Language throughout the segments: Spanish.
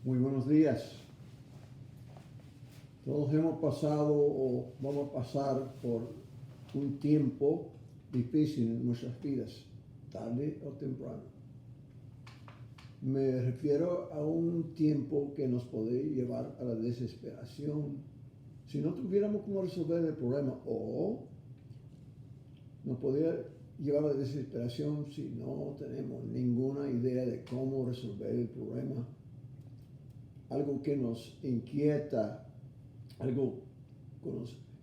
Muy buenos días. Todos hemos pasado o vamos a pasar por un tiempo difícil en nuestras vidas, tarde o temprano. Me refiero a un tiempo que nos puede llevar a la desesperación si no tuviéramos cómo resolver el problema, o nos podría llevar a la desesperación si no tenemos ninguna idea de cómo resolver el problema. Algo que nos inquieta, algo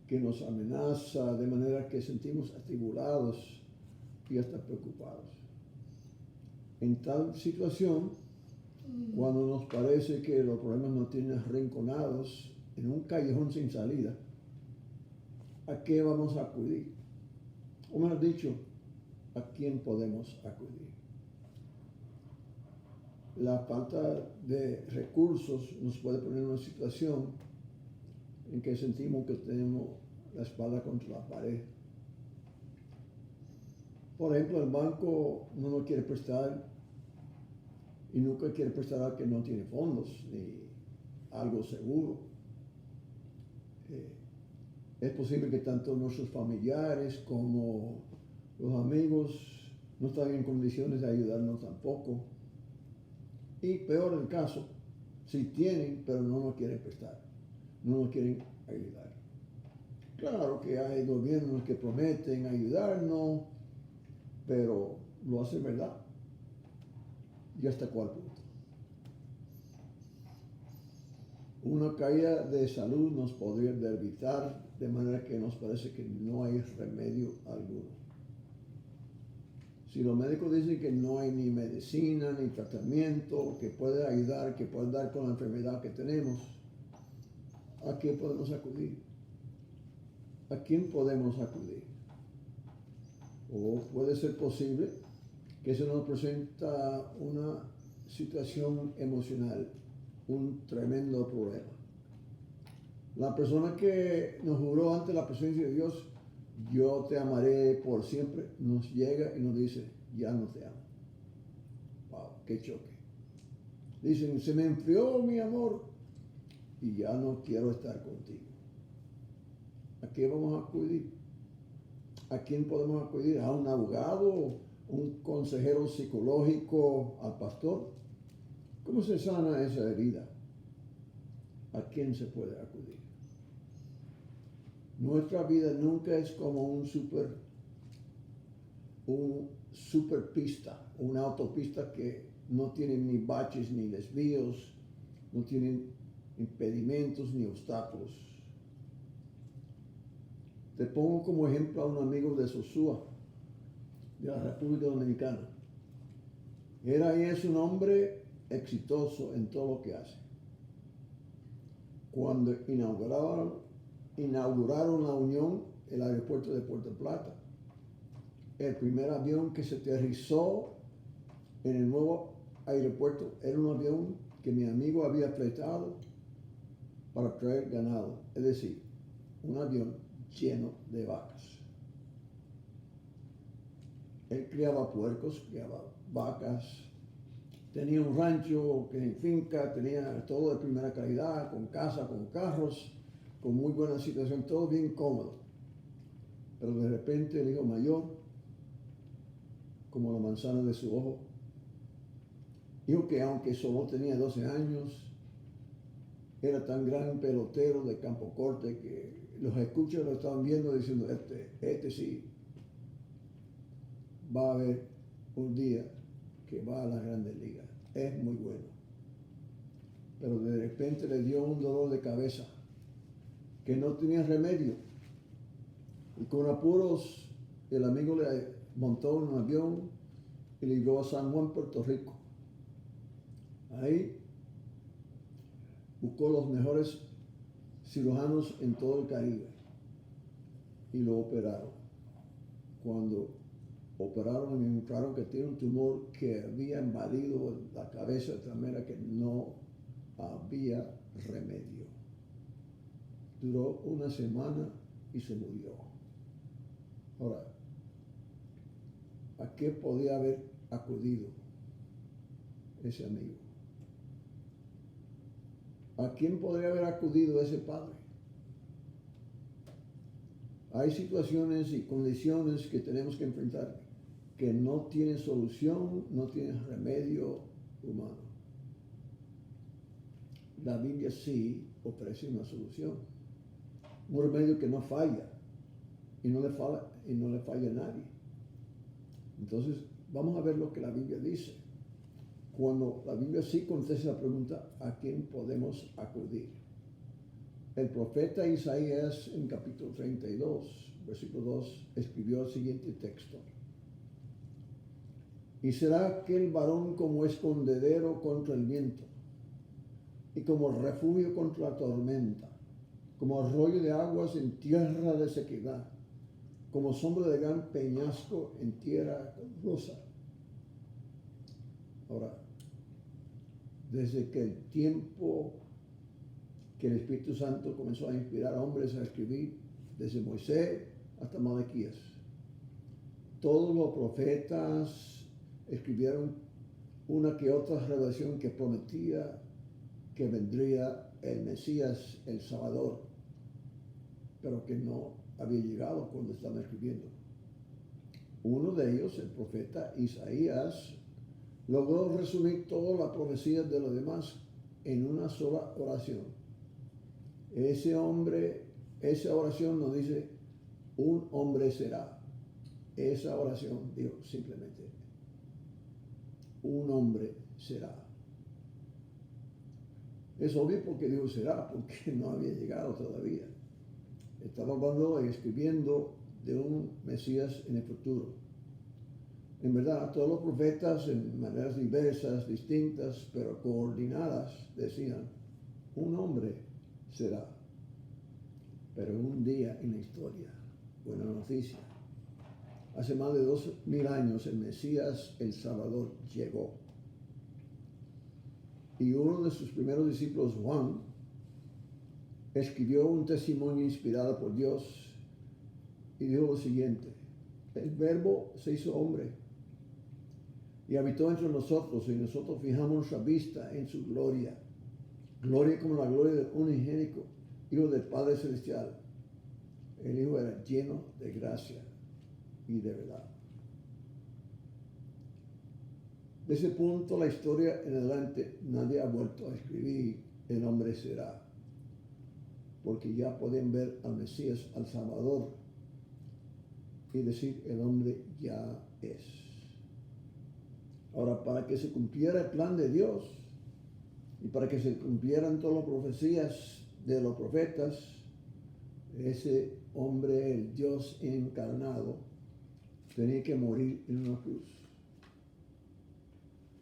que nos amenaza, de manera que sentimos atribulados y hasta preocupados. En tal situación, cuando nos parece que los problemas nos tienen arrinconados en un callejón sin salida, ¿a qué vamos a acudir? O mejor dicho, ¿a quién podemos acudir? La falta de recursos nos puede poner en una situación en que sentimos que tenemos la espalda contra la pared. Por ejemplo, el banco no nos quiere prestar y nunca quiere prestar al que no tiene fondos ni algo seguro. Es posible que tanto nuestros familiares como los amigos no están en condiciones de ayudarnos tampoco. Y peor el caso, si tienen, pero no nos quieren prestar, no nos quieren ayudar. Claro que hay gobiernos que prometen ayudarnos, pero lo hacen verdad. ¿Y hasta cuál punto? Una caída de salud nos podría debilitar de manera que nos parece que no hay remedio alguno. Si los médicos dicen que no hay ni medicina ni tratamiento que pueda ayudar, que pueda dar con la enfermedad que tenemos, ¿a quién podemos acudir? ¿A quién podemos acudir? O puede ser posible que se nos presenta una situación emocional, un tremendo problema. La persona que nos juró ante la presencia de Dios, yo te amaré por siempre, nos llega y nos dice, ya no te amo. Wow, qué choque. Dicen, se me enfrió mi amor y ya no quiero estar contigo. ¿A qué vamos a acudir? ¿A quién podemos acudir? ¿A un abogado? ¿Un consejero psicológico? ¿Al pastor? ¿Cómo se sana esa herida? ¿A quién se puede acudir? Nuestra vida nunca es como un superpista, una autopista que no tiene ni baches ni desvíos, no tiene impedimentos ni obstáculos. Te pongo como ejemplo a un amigo de Sosúa, de la República Dominicana. Era y es un hombre exitoso en todo lo que hace. Cuando inauguraron la Unión, el aeropuerto de Puerto Plata, el primer avión que se aterrizó en el nuevo aeropuerto era un avión que mi amigo había fletado para traer ganado, es decir, un avión lleno de vacas. Él criaba puercos, criaba vacas, tenía un rancho que en finca, tenía todo de primera calidad, con casa, con carros, con muy buena situación, todo bien cómodo. Pero de repente el hijo mayor, como la manzana de su ojo, dijo que aunque solo tenía 12 años, era tan gran pelotero de campo corte que los escuchas lo estaban viendo diciendo, este sí, va a haber un día que va a las grandes ligas, es muy bueno. Pero de repente le dio un dolor de cabeza que no tenía remedio. Y con apuros, el amigo le montó en un avión y le llevó a San Juan, Puerto Rico. Ahí buscó los mejores cirujanos en todo el Caribe y lo operaron. Cuando operaron y encontraron que tiene un tumor que había invadido la cabeza de tal manera que no había remedio. Duró una semana y se murió. Ahora, ¿a qué podía haber acudido ese amigo? ¿A quién podría haber acudido ese padre? Hay situaciones y condiciones que tenemos que enfrentar que no tienen solución, no tienen remedio humano. La Biblia sí ofrece una solución, un remedio que no falla y no le falla a nadie. Entonces, vamos a ver lo que la Biblia dice. Cuando la Biblia sí contesta la pregunta, ¿a quién podemos acudir? El profeta Isaías en capítulo 32, versículo 2, escribió el siguiente texto. Y será aquel varón como escondedero contra el viento, y como refugio contra la tormenta, como arroyo de aguas en tierra de sequedad, como sombra de gran peñasco en tierra calurosa. Ahora, desde que el tiempo que el Espíritu Santo comenzó a inspirar a hombres a escribir, desde Moisés hasta Malaquías, todos los profetas escribieron una que otra revelación que prometía que vendría el Mesías, el Salvador, pero que no había llegado cuando estaban escribiendo. Uno de ellos, el profeta Isaías, logró resumir toda la profecía de los demás en una sola oración. Esa oración nos dice, un hombre será. Esa oración dijo simplemente, un hombre será. Es obvio porque dijo será, porque no había llegado todavía. Estaba hablando y escribiendo de un Mesías en el futuro. En verdad, todos los profetas, en maneras diversas, distintas, pero coordinadas, decían, un hombre será. Pero un día en la historia, buena noticia, hace más de 2000 años el Mesías, el Salvador, llegó. Y uno de sus primeros discípulos, Juan, escribió un testimonio inspirado por Dios y dijo lo siguiente: el Verbo se hizo hombre y habitó entre nosotros, y nosotros fijamos nuestra vista en su gloria, gloria como la gloria del unigénito Hijo del Padre Celestial. El Hijo era lleno de gracia y de verdad. De ese punto, la historia en adelante, nadie ha vuelto a escribir el hombre será, porque ya pueden ver al Mesías, al Salvador, y decir el hombre ya es. Ahora, para que se cumpliera el plan de Dios y para que se cumplieran todas las profecías de los profetas, ese hombre, el Dios encarnado, tenía que morir en una cruz,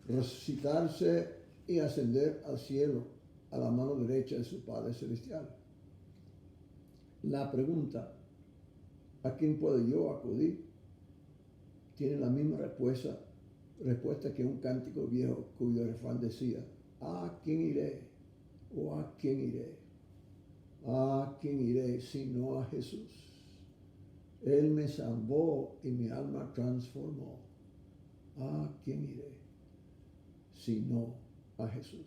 resucitarse y ascender al cielo, a la mano derecha de su Padre Celestial. La pregunta, ¿a quién puedo yo acudir?, tiene la misma respuesta que un cántico viejo cuyo refrán decía: ¿a quién iré? ¿O a quién iré? ¿A quién iré sino a Jesús? Él me salvó y mi alma transformó. ¿A quién iré sino a Jesús?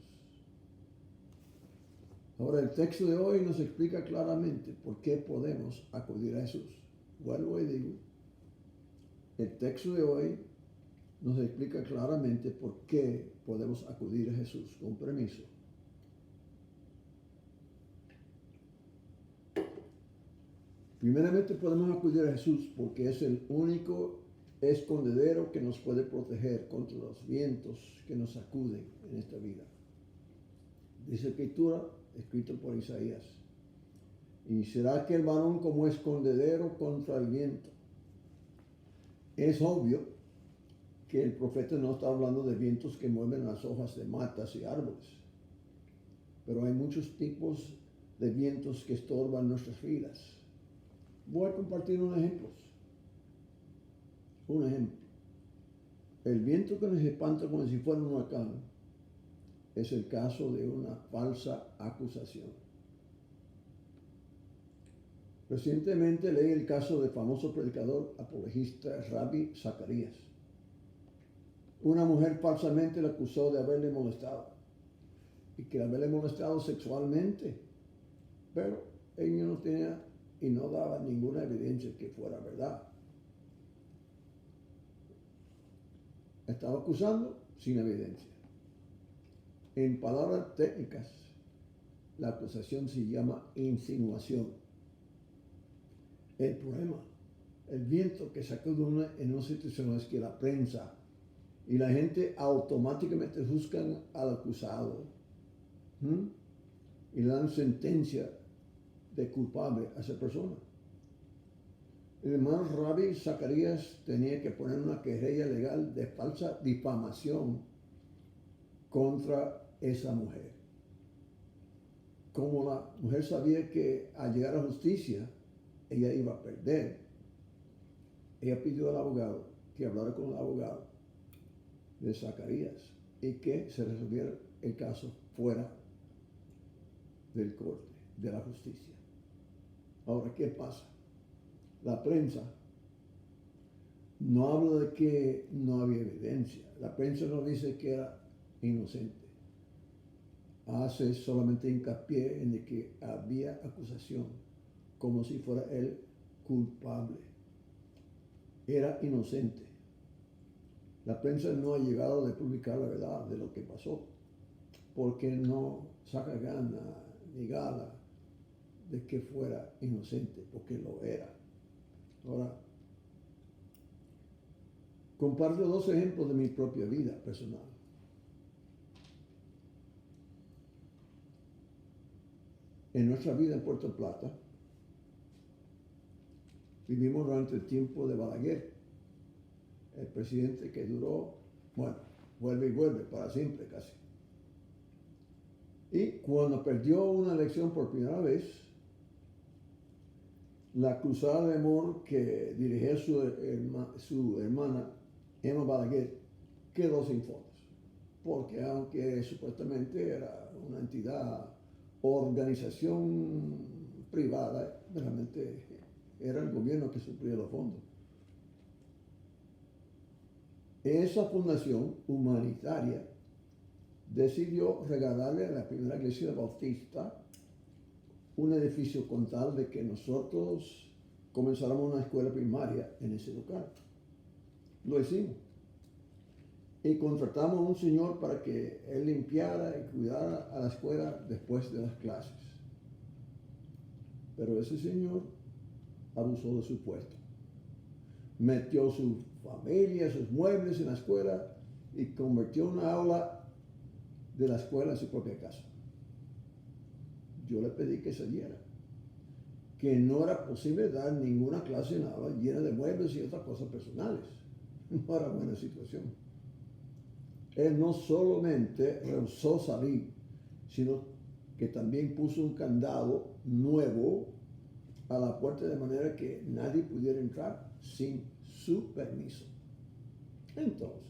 Ahora, el texto de hoy nos explica claramente por qué podemos acudir a Jesús. Vuelvo y digo, el texto de hoy nos explica claramente por qué podemos acudir a Jesús. Con permiso. Primeramente podemos acudir a Jesús porque es el único escondedero que nos puede proteger contra los vientos que nos sacuden en esta vida. Dice la Escritura, escrito por Isaías: y será aquel varón como escondedero contra el viento. Es obvio que el profeta no está hablando de vientos que mueven las hojas de matas y árboles, pero hay muchos tipos de vientos que estorban nuestras vidas. Voy a compartir unos ejemplos. Un ejemplo. El viento que nos espanta como si fuera un huracán es el caso de una falsa acusación. Recientemente leí el caso del famoso predicador apologista Rabbi Zacarías. Una mujer falsamente le acusó de haberle molestado. y que la había molestado sexualmente, pero ella no tenía y no daba ninguna evidencia que fuera verdad. Estaba acusando sin evidencia. En palabras técnicas, la acusación se llama insinuación. El problema, el viento que sacude en una situación es que la prensa y la gente automáticamente juzgan al acusado y le dan sentencia de culpable a esa persona. El hermano Rabbi Zacarías tenía que poner una querella legal de falsa difamación contra esa mujer. Como la mujer sabía que al llegar a justicia ella iba a perder, ella pidió al abogado que hablara con el abogado de Zacarías y que se resolviera el caso fuera del corte, de la justicia. Ahora, ¿qué pasa? La prensa no habla de que no había evidencia. La prensa no dice que era inocente. Hace solamente hincapié en de que había acusación, como si fuera él culpable. Era inocente. La prensa no ha llegado a publicar la verdad de lo que pasó, porque no saca gana ni gala de que fuera inocente, porque lo era. Ahora, comparto dos ejemplos de mi propia vida personal. En nuestra vida en Puerto Plata, vivimos durante el tiempo de Balaguer, el presidente que duró, bueno, vuelve y vuelve para siempre casi. Y cuando perdió una elección por primera vez, la cruzada de amor que dirigía su hermana Emma Balaguer quedó sin fondos, porque aunque supuestamente era una entidad, organización privada, realmente era el gobierno que suplía los fondos. Esa fundación humanitaria decidió regalarle a la primera iglesia bautista un edificio con tal de que nosotros comenzáramos una escuela primaria en ese lugar. Lo hicimos. Y contratamos a un señor para que él limpiara y cuidara a la escuela después de las clases. Pero ese señor abusó de su puesto. Metió su familia, sus muebles en la escuela y convirtió una aula de la escuela en su propia casa. Yo le pedí que saliera, que no era posible dar ninguna clase en la aula llena de muebles y otras cosas personales. No era buena situación. Él no solamente rehusó salir, sino que también puso un candado nuevo a la puerta de manera que nadie pudiera entrar sin su permiso. Entonces,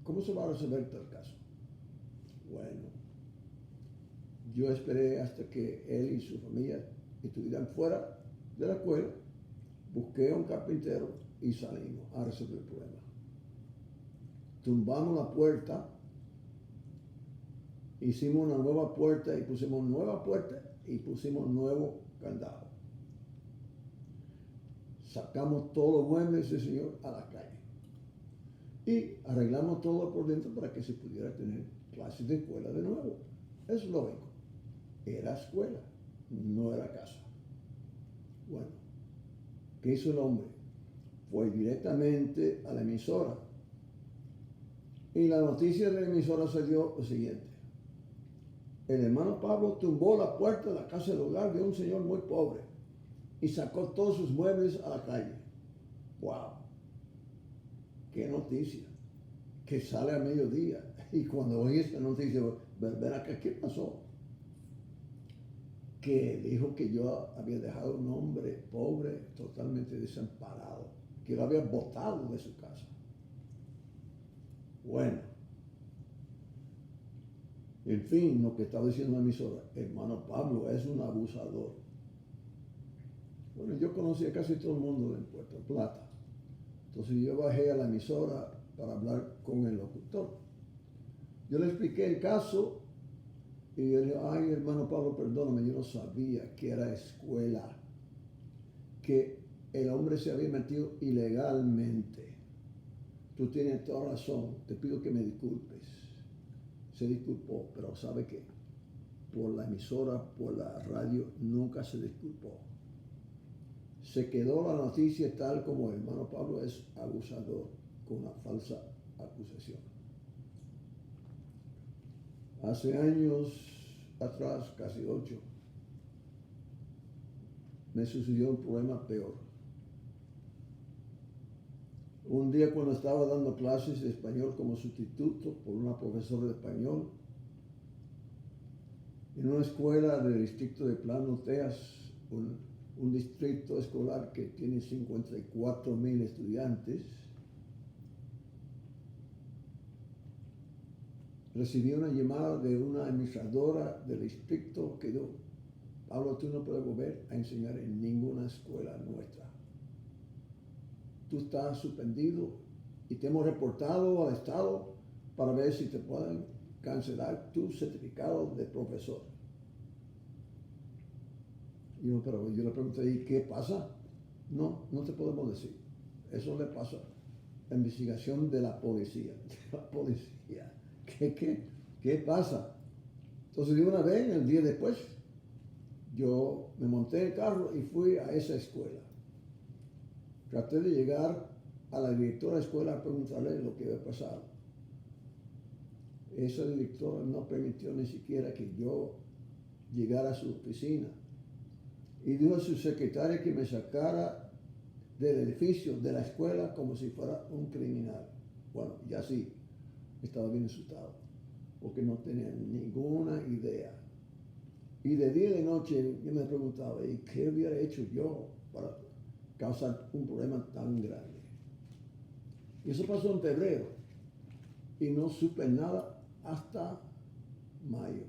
¿cómo se va a resolver tal caso? Bueno, yo esperé hasta que él y su familia estuvieran fuera de la escuela, busqué a un carpintero y salimos a resolver el problema. Tumbamos la puerta, hicimos una nueva puerta y pusimos nueva puerta y pusimos nuevo candado. Sacamos todos los muebles de ese señor a la calle y arreglamos todo por dentro para que se pudiera tener clases de escuela de nuevo. Es lógico. Era escuela, no era casa. Bueno, ¿qué hizo el hombre? Fue directamente a la emisora. Y la noticia de la emisora salió lo siguiente. El hermano Pablo tumbó la puerta de la casa del hogar de un señor muy pobre y sacó todos sus muebles a la calle. ¡Wow! ¡Qué noticia! Que sale a mediodía. Y cuando oí esta noticia, ven acá, ¿qué pasó? Que dijo que yo había dejado a un hombre pobre, totalmente desamparado, que lo había botado de su casa. Bueno, en fin, lo que estaba diciendo la emisora, hermano Pablo es un abusador. Bueno, yo conocía casi todo el mundo en Puerto Plata. Entonces yo bajé a la emisora para hablar con el locutor. Yo le expliqué el caso Y yo le digo, ay, hermano Pablo, perdóname, yo no sabía que era escuela, que el hombre se había metido ilegalmente. Tú tienes toda razón, te pido que me disculpes. Se disculpó, pero ¿sabe qué? Por la emisora, por la radio, nunca se disculpó. Se quedó la noticia tal como el hermano Pablo es abusador con una falsa acusación. Hace años atrás, casi 8, me sucedió un problema peor. Un día cuando estaba dando clases de español como sustituto por una profesora de español, en una escuela del distrito de Plano, Texas, un distrito escolar que tiene 54,000 estudiantes, recibí una llamada de una administradora del distrito que dijo, Pablo, tú no puedes volver a enseñar en ninguna escuela nuestra. Tú estás suspendido y te hemos reportado al Estado para ver si te pueden cancelar tu certificado de profesor. Pero yo le pregunté, ¿y qué pasa? No te podemos decir. Eso le pasa. La investigación de la policía. ¿Qué pasa? Entonces, de una vez, el día después, yo me monté en el carro y fui a esa escuela. Traté de llegar a la directora de la escuela a preguntarle lo que había pasado. Esa directora no permitió ni siquiera que yo llegara a su oficina. Y dijo a su secretaria que me sacara del edificio de la escuela como si fuera un criminal. Bueno, ya sí, estaba bien asustado, porque no tenía ninguna idea. Y de día y de noche yo me preguntaba, ¿y qué hubiera hecho yo para causar un problema tan grande? Y eso pasó en febrero, y no supe nada hasta mayo.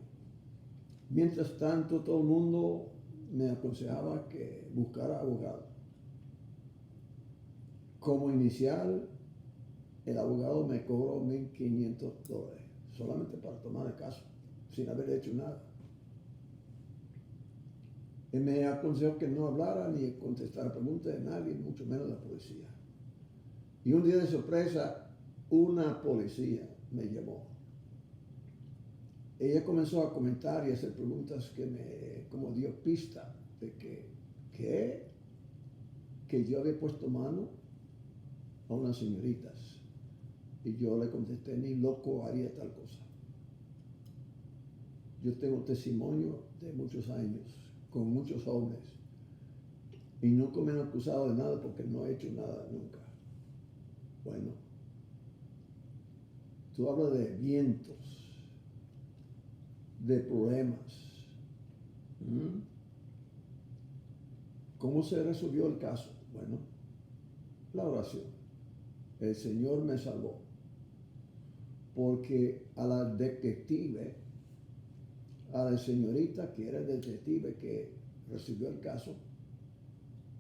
Mientras tanto, todo el mundo me aconsejaba que buscara abogado. Como inicial, el abogado me cobró $1,500, solamente para tomar el caso, sin haber hecho nada. Él me aconsejó que no hablara ni contestara preguntas de nadie, mucho menos de la policía. Y un día de sorpresa, una policía me llamó. Ella comenzó a comentar y hacer preguntas que me como dio pista de que yo había puesto mano a unas señoritas. Y yo le contesté, ni loco haría tal cosa. Yo tengo testimonio de muchos años, con muchos jóvenes, y nunca me han acusado de nada porque no he hecho nada nunca. Bueno, tú hablas de vientos, de problemas. ¿Cómo se resolvió el caso? Bueno, la oración. El Señor me salvó. Porque a la detective, a la señorita que era detective que recibió el caso,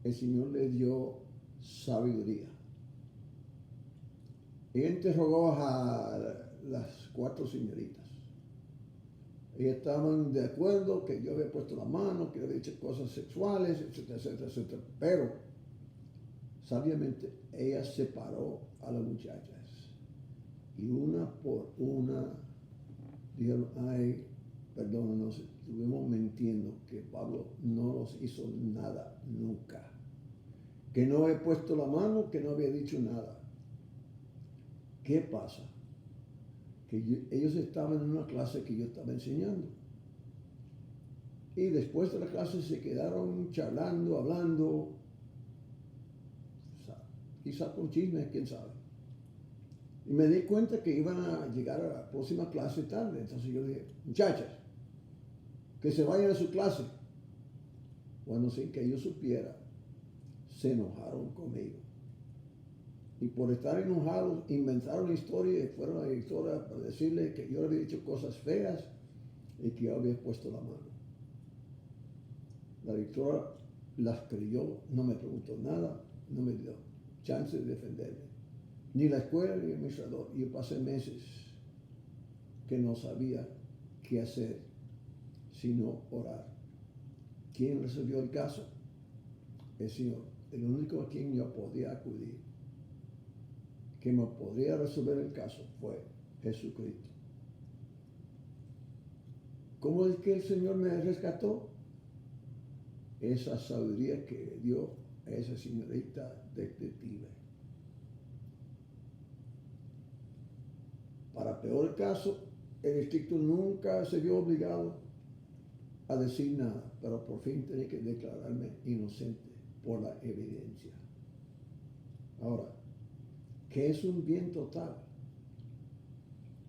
el Señor le dio sabiduría. Ella interrogó a las 4 señoritas. Ellas estaban de acuerdo que yo había puesto la mano, que había hecho cosas sexuales, etcétera, etcétera, etcétera. Pero, sabiamente, ella separó a las muchachas. Y una por una dijeron, ay, perdónanos, estuvimos mintiendo, que Pablo no nos hizo nada nunca. Que no he puesto la mano, que no había dicho nada. ¿Qué pasa? Que ellos estaban en una clase que yo estaba enseñando. Y después de la clase se quedaron charlando, hablando, quizá con chismes, quién sabe. Y me di cuenta que iban a llegar a la próxima clase tarde. Entonces yo dije, muchachas, que se vayan a su clase. Bueno, sin que yo supiera, se enojaron conmigo. Y por estar enojados, inventaron una historia y fueron a la directora para decirle que yo había dicho cosas feas y que yo había puesto la mano. La directora las creyó, no me preguntó nada, no me dio chance de defenderme. Ni la escuela ni el administrador. Yo pasé meses que no sabía qué hacer sino orar. ¿Quién resolvió el caso? El Señor. El único a quien yo podía acudir, que me podría resolver el caso, fue Jesucristo. ¿Cómo es que el Señor me rescató? Esa sabiduría que le dio a esa señorita detective. Para peor caso, el distrito nunca se vio obligado a decir nada, pero por fin tenía que declararme inocente por la evidencia. Ahora, ¿qué es un bien total?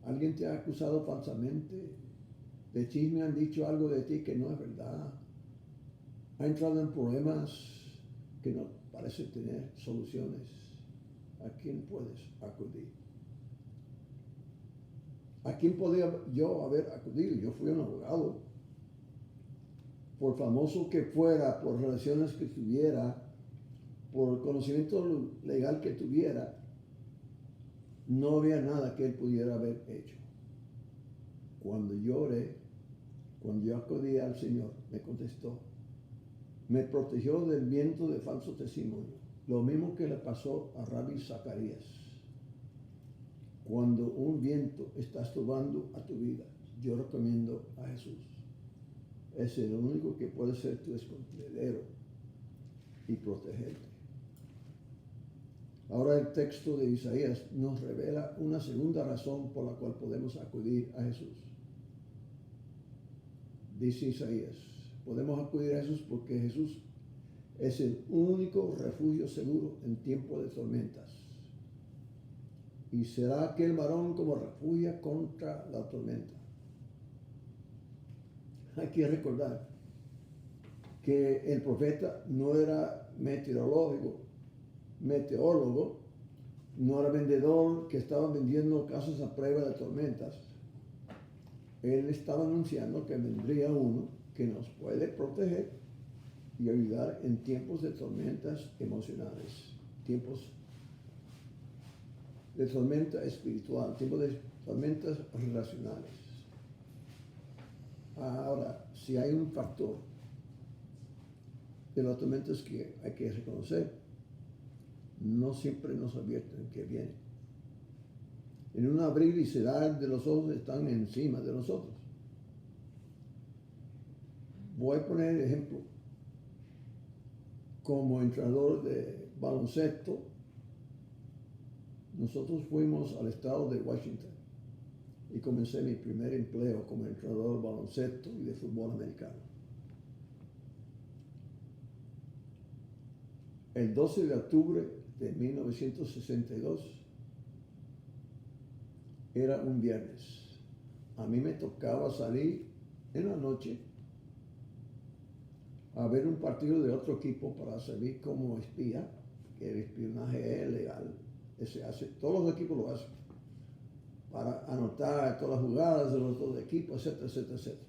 ¿Alguien te ha acusado falsamente? ¿De chisme han dicho algo de ti que no es verdad? ¿Ha entrado en problemas que no parecen tener soluciones? ¿A quién puedes acudir? ¿A quién podía yo haber acudido? Yo fui un abogado. Por famoso que fuera, por relaciones que tuviera, por conocimiento legal que tuviera, no había nada que él pudiera haber hecho. Cuando yo oré, cuando yo acudí al Señor, me contestó. Me protegió del viento de falso testimonio. Lo mismo que le pasó a Rabbi Zacarías. Cuando un viento está estorbando a tu vida, yo recomiendo a Jesús. Es el único que puede ser tu escondedero y protegerte. Ahora el texto de Isaías nos revela una segunda razón por la cual podemos acudir a Jesús. Dice Isaías, podemos acudir a Jesús porque Jesús es el único refugio seguro en tiempo de tormentas. Y será aquel varón como refugia contra la tormenta. Hay que recordar que el profeta no era meteorólogo, no era vendedor que estaba vendiendo casas a prueba de tormentas. Él estaba anunciando que vendría uno que nos puede proteger y ayudar en tiempos de tormentas emocionales, tiempos de tormenta espiritual, tiempos de tormentas relacionales. Ahora, si hay un factor de las tormentas que hay que reconocer, no siempre nos advierten que viene. En un abrir y cerrar de los ojos están encima de nosotros. Voy a poner el ejemplo. Como entrenador de baloncesto, nosotros fuimos al estado de Washington y comencé mi primer empleo como entrenador de baloncesto y de fútbol americano. El 12 de octubre de 1962 era un viernes. A mí me tocaba salir en la noche a ver un partido de otro equipo para servir como espía, que el espionaje es legal. Se hace, todos los equipos lo hacen, para anotar todas las jugadas de los dos equipos, etcétera, etcétera, etcétera.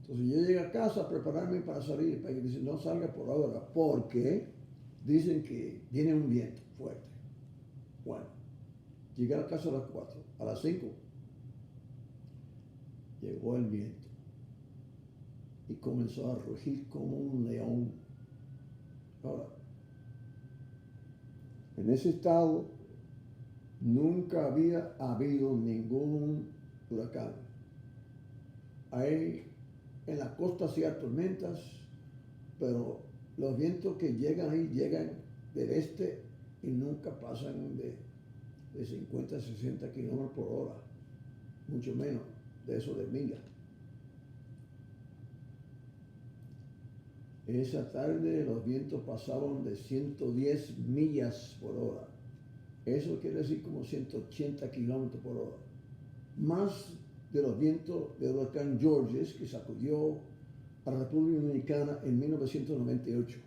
Entonces yo llegué a casa a prepararme para salir, para que dicen, no salga por ahora, porque dicen que viene un viento fuerte. Bueno, llegué a la casa a las 4, a las 5 llegó el viento y comenzó a rugir como un león. Ahora, en ese estado nunca había habido ningún huracán. Hay en la costa sí hay tormentas, pero los vientos que llegan ahí llegan del este y nunca pasan de 50 a 60 kilómetros por hora, mucho menos de eso de millas. Esa tarde los vientos pasaban de 110 millas por hora. Eso quiere decir como 180 kilómetros por hora. Más de los vientos del huracán Georges que sacudió a la República Dominicana en 1998.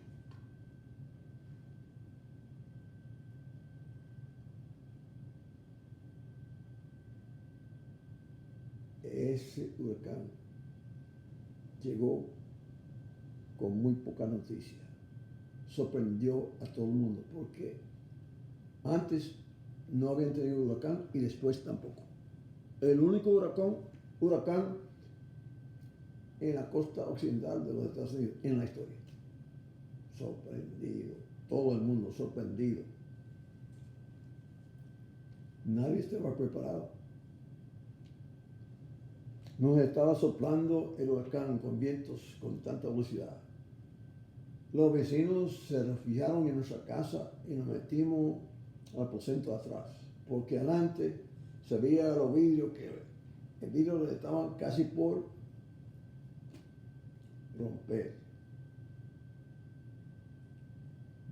Ese huracán llegó con muy poca noticia. Sorprendió a todo el mundo porque antes no habían tenido huracán y después tampoco. El único huracán en la costa occidental de los Estados Unidos en la historia. Sorprendido, todo el mundo sorprendido. Nadie estaba preparado. Nos estaba soplando el huracán con vientos con tanta velocidad. Los vecinos se refugiaron en nuestra casa y nos metimos al aposento atrás, porque adelante se veía los vidrios que el vidrio estaban casi por romper.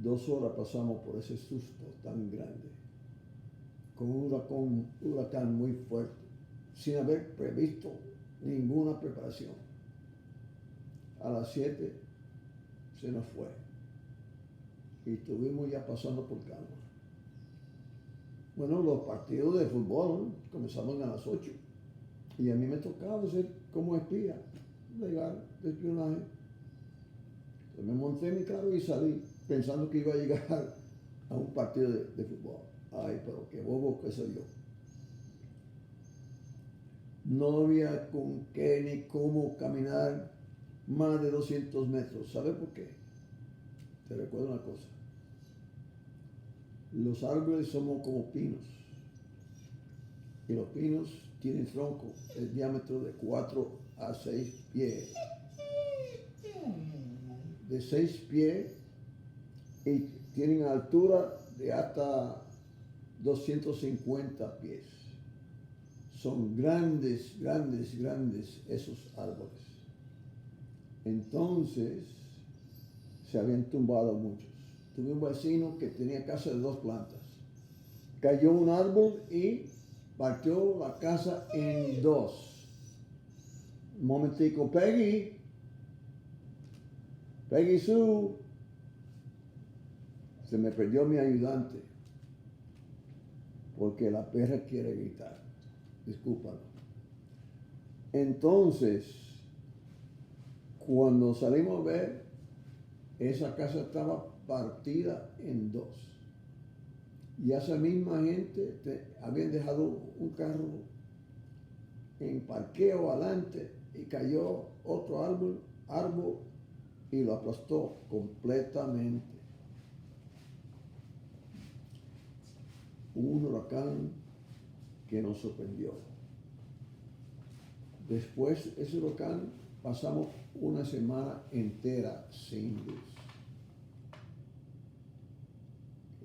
2 horas pasamos por ese susto tan grande, con un huracán muy fuerte, sin haber previsto ninguna preparación. A las 7 se nos fue y estuvimos ya pasando por calma. Bueno, los partidos de fútbol comenzaban a las 8 y a mí me tocaba ser como espía, llegar de espionaje. Entonces me monté en mi carro y salí pensando que iba a llegar a un partido de fútbol. Ay, pero qué bobo que soy yo. No había con qué ni cómo caminar más de 200 metros. ¿Sabe por qué? Te recuerdo una cosa. Los árboles somos como pinos. Y los pinos tienen tronco, el diámetro de 4 a 6 pies. De 6 pies y tienen altura de hasta 250 pies. Son grandes, grandes, grandes esos árboles. Entonces, se habían tumbado muchos. Tuve un vecino que tenía casa de 2 plantas. Cayó un árbol y partió la casa en 2. Un momentico, Peggy Sue. Se me perdió mi ayudante porque la perra quiere gritar. Discúlpalo. Entonces, cuando salimos a ver, esa casa estaba partida en 2. Y esa misma gente habían dejado un carro en parqueo adelante y cayó otro árbol y lo aplastó completamente. Un huracán que nos sorprendió. Después de ese huracán pasamos una semana entera sin luz.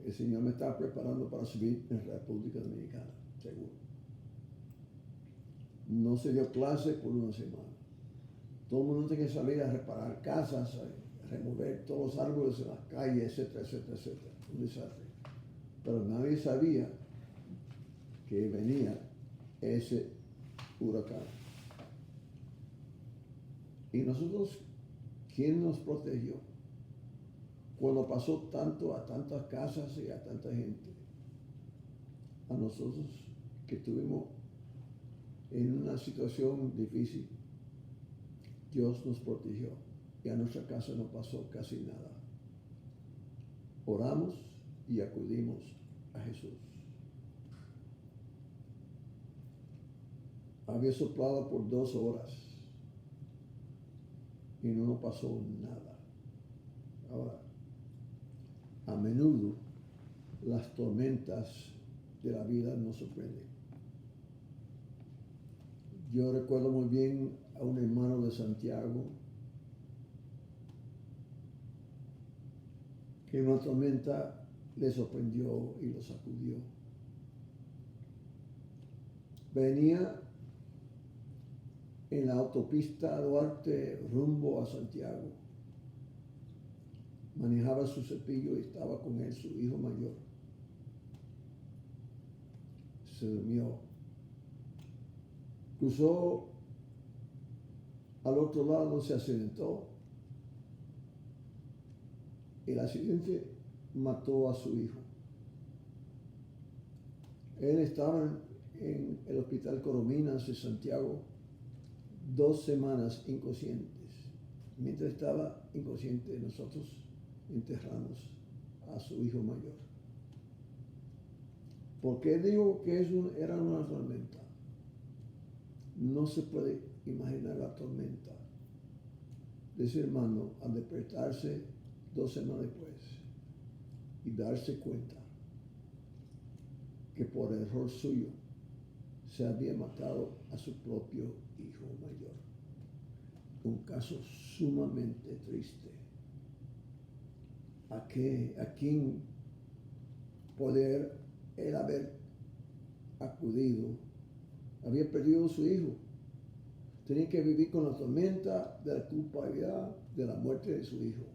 El Señor me estaba preparando para subir en la República Dominicana, seguro. No se dio clase por una semana. Todo el mundo tenía que salir a reparar casas, a remover todos los árboles en las calles, etcétera, etcétera, etcétera. Un desastre. Pero nadie sabía que venía ese huracán. Y nosotros, ¿quién nos protegió? Cuando pasó tanto a tantas casas y a tanta gente, a nosotros que estuvimos en una situación difícil, Dios nos protegió y a nuestra casa no pasó casi nada. Oramos y acudimos a Jesús. Había soplado por 2 horas y no nos pasó nada. Ahora, a menudo las tormentas de la vida nos sorprenden. Yo recuerdo muy bien a un hermano de Santiago que una tormenta le sorprendió y lo sacudió. Venía en la autopista Duarte rumbo a Santiago. Manejaba su cepillo y estaba con él su hijo mayor. Se durmió. Cruzó al otro lado, se accidentó. El accidente mató a su hijo. Él estaba en el hospital Corominas de Santiago 2 semanas inconscientes. Mientras estaba inconsciente, nosotros enterramos a su hijo mayor. ¿Por qué digo que era una tormenta? No se puede imaginar la tormenta de ese hermano al despertarse 2 semanas después y darse cuenta que por error suyo se había matado a su propio hijo mayor. Un caso sumamente triste. ¿A quién poder él haber acudido? Había perdido a su hijo. Tenía que vivir con la tormenta de la culpabilidad de la muerte de su hijo.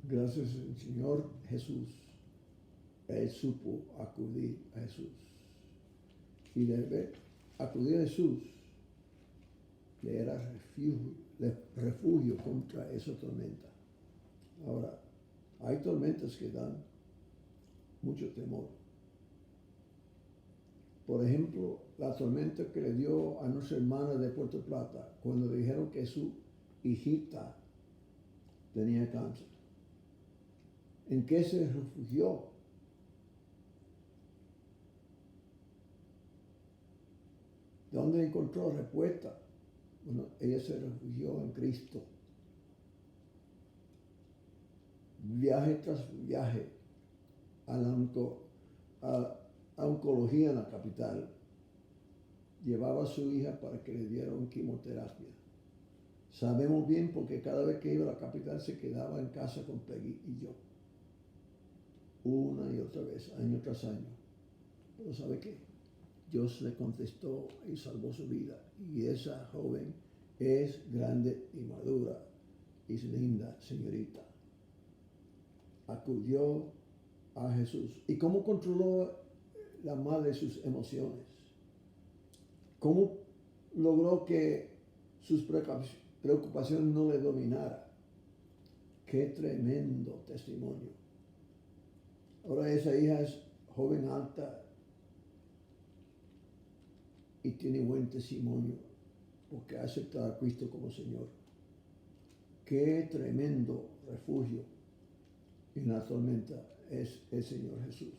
Gracias al Señor Jesús, él supo acudir a Jesús. Y de acudir a Jesús le era refugio contra esa tormenta. Ahora, hay tormentas que dan mucho temor. Por ejemplo, la tormenta que le dio a nuestra hermana de Puerto Plata cuando le dijeron que su hijita tenía cáncer. ¿En qué se refugió? ¿Dónde encontró respuesta? Bueno, ella se refugió en Cristo. Viaje tras viaje a la oncología en la capital. Llevaba a su hija para que le dieran quimioterapia. Sabemos bien porque cada vez que iba a la capital se quedaba en casa con Peggy y yo. Una y otra vez, año tras año. Pero ¿sabe qué? Dios le contestó y salvó su vida. Y esa joven es grande y madura. Y es linda, señorita. Acudió a Jesús. ¿Y cómo controló la madre sus emociones? ¿Cómo logró que sus preocupaciones no le dominaran? Qué tremendo testimonio. Ahora esa hija es joven, alta y tiene buen testimonio porque ha aceptado a Cristo como Señor. Qué tremendo refugio en la tormenta es el Señor Jesús.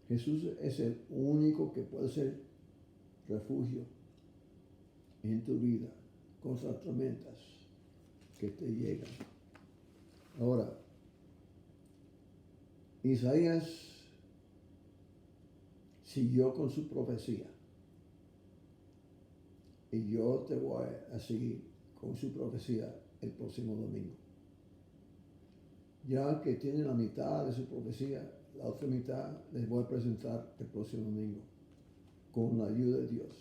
Jesús es el único que puede ser refugio en tu vida contra las tormentas que te llegan. Ahora, Isaías siguió con su profecía. Y yo te voy a seguir con su profecía el próximo domingo. Ya que tienen la mitad de su profecía, la otra mitad les voy a presentar el próximo domingo con la ayuda de Dios.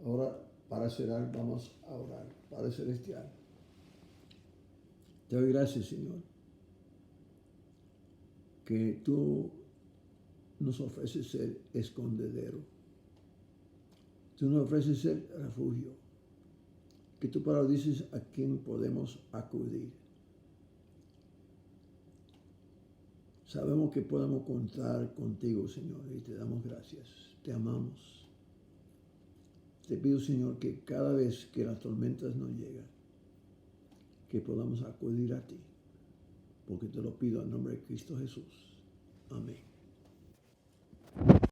Ahora, para cerrar, vamos a orar. Padre Celestial, te doy gracias, Señor, que tú nos ofreces ser escondedero. Tú nos ofreces ser refugio. Que tú para dices a quién podemos acudir. Sabemos que podemos contar contigo, Señor, y te damos gracias. Te amamos. Te pido, Señor, que cada vez que las tormentas nos llegan, que podamos acudir a ti, porque te lo pido en nombre de Cristo Jesús. Amén.